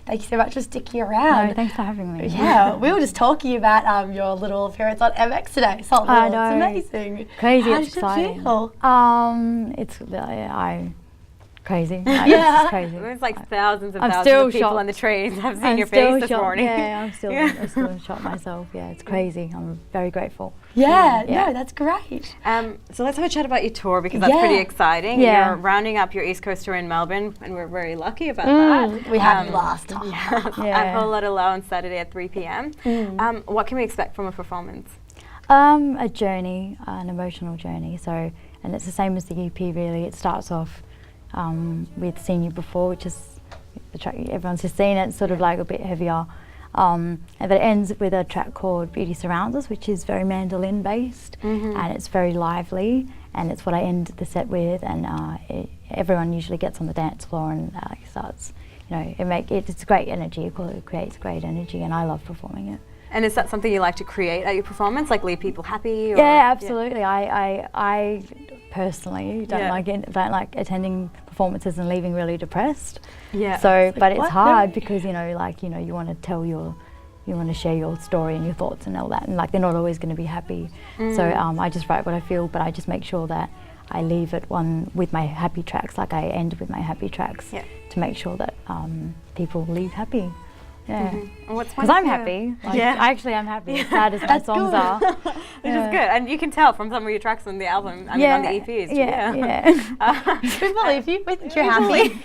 Thank you so much for sticking around. No, thanks for having me. Yeah, we were just talking about your little appearance on MX today. So I know. It's amazing. Crazy, How it's did it exciting. feel? Crazy. Yeah. It's crazy. There's like thousands and I'm thousands still of people shocked. on the trains. I've seen I'm your still face this shocked. morning. Yeah, I'm still in shock myself. Yeah, it's crazy. I'm very grateful. Yeah, Yeah. no, that's great. So let's have a chat about your tour because that's pretty exciting. Yeah. You're rounding up your East Coast tour in Melbourne, and we're very lucky about that. We had you last time. Yes, Yeah. at Whole Lotta Low on Saturday at 3 p.m. What can we expect from a performance? A journey, an emotional journey. So, and it's the same as the EP really. It starts off with Seen You Before, which is the track everyone's just seen it. It's sort of like a bit heavier. And but it ends with a track called Beauty Surrounds Us, which is very mandolin based, and it's very lively, and it's what I end the set with. And everyone usually gets on the dance floor and starts, it's great energy. It creates great energy, and I love performing it. And is that something you like to create at your performance, like leave people happy? Or? Yeah, absolutely. Yeah. I personally don't like attending performances and leaving really depressed. Yeah. So, but it's what? hard because you want to tell you want to share your story and your thoughts and all that, and they're not always going to be happy. So I just write what I feel, but I just make sure that I leave it with my happy tracks. Like I end with my happy tracks to make sure that people leave happy. Yeah, because I'm happy. I am happy. As sad as my songs are, which is good, and you can tell from some of your tracks on the album. I mean, on the EPs. We believe you. We think you're happy.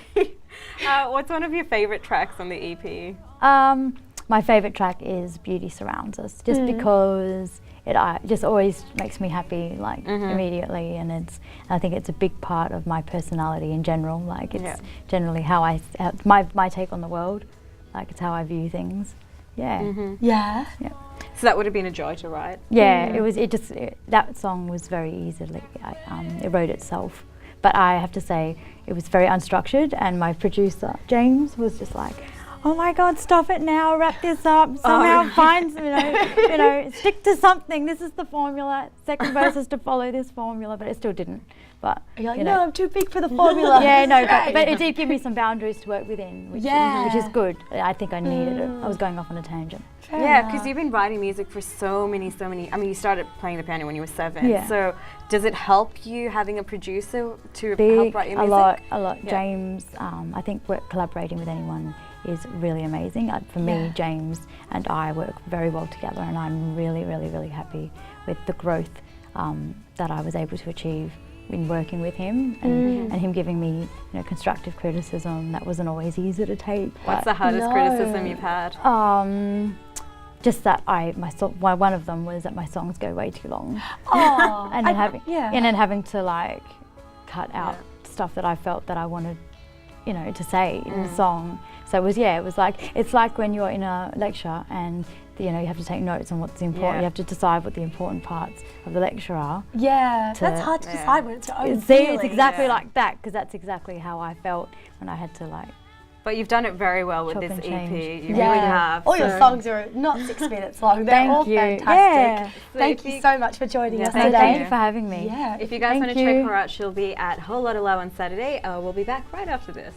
What's one of your favorite tracks on the EP? My favorite track is Beauty Surrounds Us, just because it just always makes me happy, immediately, and I think it's a big part of my personality in general. Like it's generally how my take on the world. Like it's how I view things. Yeah. So that would have been a joy to write. Yeah, it was. That song was very easily. It wrote itself, but I have to say it was very unstructured. And my producer James was just like, "Oh my God, stop it now! Wrap this up somehow. Find stick to something. This is the formula. Second verse is to follow this formula." But it still didn't. But you're like, no, I'm too big for the formula. but it did give me some boundaries to work within, which is good. I think I needed it. I was going off on a tangent. Because you've been writing music for so many. I mean, you started playing the piano when you were 7. Yeah. So does it help you having a producer to help write your music? A lot. Yeah. James, I think collaborating with anyone is really amazing. For me, James and I work very well together, and I'm really, really, really happy with the growth that I was able to achieve in working with him, and him giving me constructive criticism that wasn't always easy to take. What's the hardest criticism you've had? Just that one of them was that my songs go way too long. And then having to cut out stuff that I felt that I wanted to say in the song. So it was like, it's like when you're in a lecture and you have to take notes on what's important. You have to decide what the important parts of the lecture are. Yeah, that's hard to decide when it's your own feeling. It's exactly like that, because that's exactly how I felt when I had to But you've done it very well with this EP. You really have. All your songs are not 6 minutes long. They're all fantastic. Yeah. Thank you so much for joining us today. Thank you for having me. Yeah. If you guys want to check her out, she'll be at Whole Lotta Low on Saturday. We'll be back right after this.